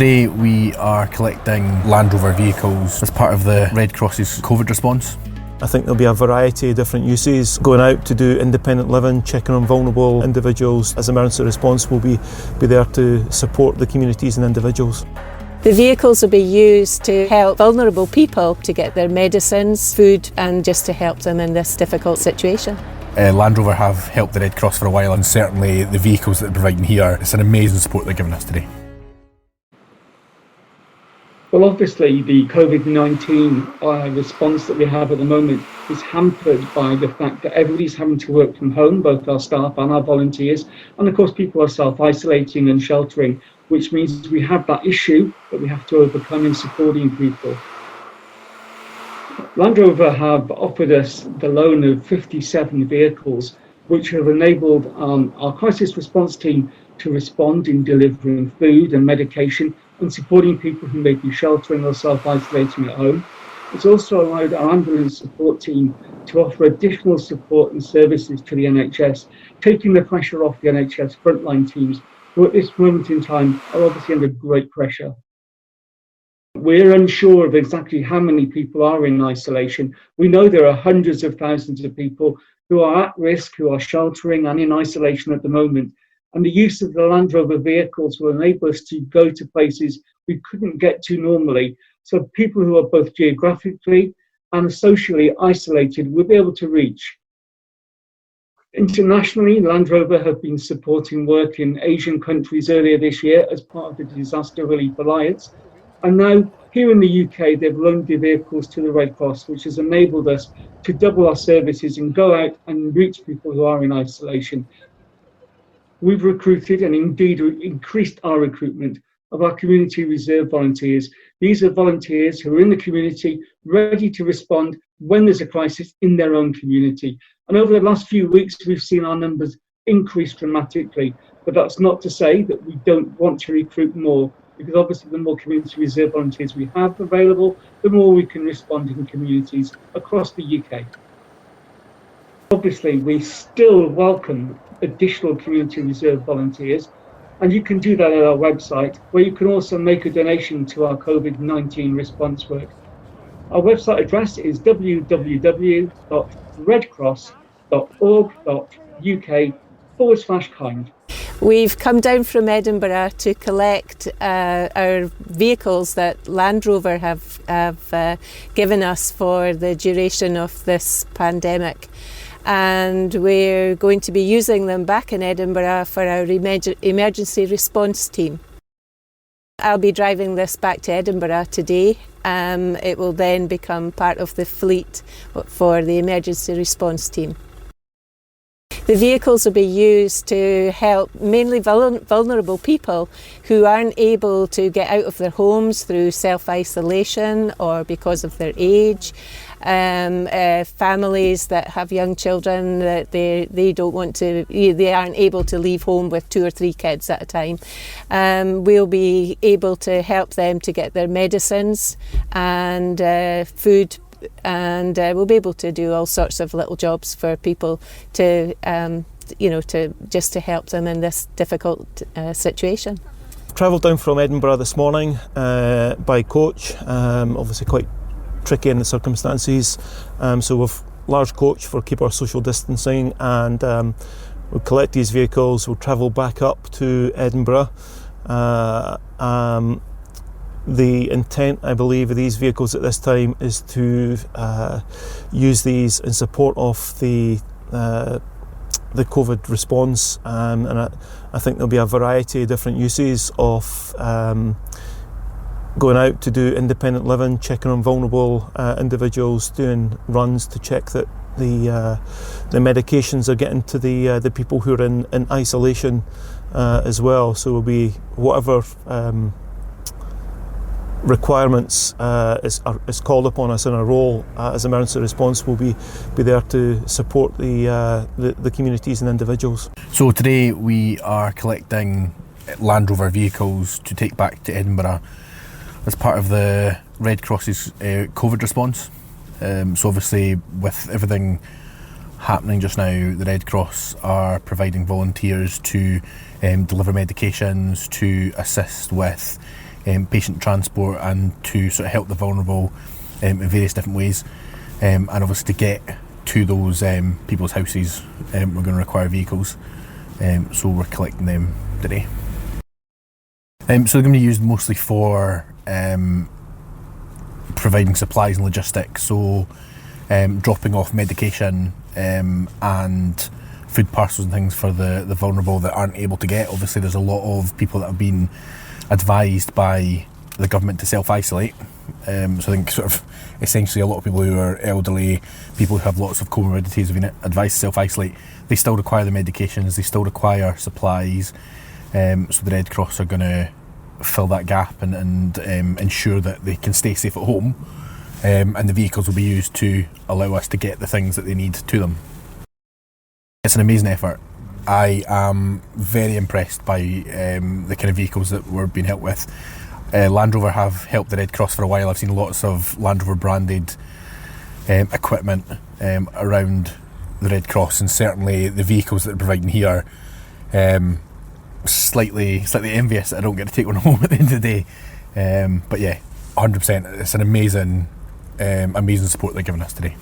today we are collecting Land Rover vehicles as part of the Red Cross's COVID response. I think there'll be a variety of different uses. Going out to do independent living, checking on vulnerable individuals. As emergency response, we'll be there to support the communities and individuals. The vehicles will be used to help vulnerable people to get their medicines, food, and just to help them in this difficult situation. Land Rover have helped the Red Cross for a while, and certainly the vehicles that they're providing here, it's an amazing support they're giving us today. Well, obviously the COVID-19 response that we have at the moment is hampered by the fact that everybody's having to work from home, both our staff and our volunteers, and of course people are self-isolating and sheltering, which means we have that issue that we have to overcome in supporting people. Land Rover have offered us the loan of 57 vehicles, which have enabled our crisis response team to respond in delivering food and medication and supporting people who may be sheltering or self-isolating at home. It's also allowed our ambulance support team to offer additional support and services to the NHS, taking the pressure off the NHS frontline teams, who at this moment in time are obviously under great pressure. We're unsure of exactly how many people are in isolation. We know there are hundreds of thousands of people who are at risk, who are sheltering and in isolation at the moment. And the use of the Land Rover vehicles will enable us to go to places we couldn't get to normally. So people who are both geographically and socially isolated will be able to reach. Internationally, Land Rover have been supporting work in Asian countries earlier this year as part of the Disaster Relief Alliance. And now here in the UK, they've loaned the vehicles to the Red Cross, which has enabled us to double our services and go out and reach people who are in isolation. We've recruited and indeed increased our recruitment of our community reserve volunteers. These are volunteers who are in the community, ready to respond when there's a crisis in their own community. And over the last few weeks, we've seen our numbers increase dramatically. But that's not to say that we don't want to recruit more, because obviously the more community reserve volunteers we have available, the more we can respond in communities across the UK. Obviously, we still welcome additional community reserve volunteers, and you can do that at our website, where you can also make a donation to our COVID-19 response work. Our website address is www.redcross.org.uk/kind. We've come down from Edinburgh to collect our vehicles that Land Rover have given us for the duration of this pandemic. And we're going to be using them back in Edinburgh for our emergency response team. I'll be driving this back to Edinburgh today. It will then become part of the fleet for the emergency response team. The vehicles will be used to help mainly vulnerable people who aren't able to get out of their homes through self-isolation or because of their age. Families that have young children that they aren't able to leave home with 2 or 3 kids at a time. We'll be able to help them to get their medicines and food, and we'll be able to do all sorts of little jobs for people to to help them in this difficult situation. Travelled down from Edinburgh this morning by coach, obviously quite tricky in the circumstances, so we've large coach for keep our social distancing, and we'll collect these vehicles. We'll travel back up to Edinburgh. The intent, I believe, of these vehicles at this time is to use these in support of the COVID response, and I think there'll be a variety of different uses of going out to do independent living, checking on vulnerable individuals, doing runs to check that the medications are getting to the people who are in isolation as well. So we'll be whatever requirements is called upon us in our role as emergency response, will be there to support the communities and individuals. So today we are collecting Land Rover vehicles to take back to Edinburgh as part of the Red Cross's COVID response. So obviously with everything happening just now, the Red Cross are providing volunteers to deliver medications, to assist with patient transport and to sort of help the vulnerable in various different ways. And obviously to get to those people's houses, we're going to require vehicles. So we're collecting them today. So they're going to be used mostly for providing supplies and logistics, so dropping off medication and food parcels and things for the vulnerable that aren't able to get. Obviously there's a lot of people that have been advised by the government to self-isolate. So I think sort of essentially a lot of people who are elderly, people who have lots of comorbidities have been advised to self-isolate. They still require the medications, they still require supplies. So the Red Cross are going to fill that gap and ensure that they can stay safe at home, and the vehicles will be used to allow us to get the things that they need to them. It's an amazing effort. I am very impressed by the kind of vehicles that we're being helped with. Land Rover have helped the Red Cross for a while. I've seen lots of Land Rover branded equipment around the Red Cross, and certainly the vehicles that they're providing here, slightly envious that I don't get to take one home at the end of the day. But yeah, 100%, it's an amazing support they're giving us today.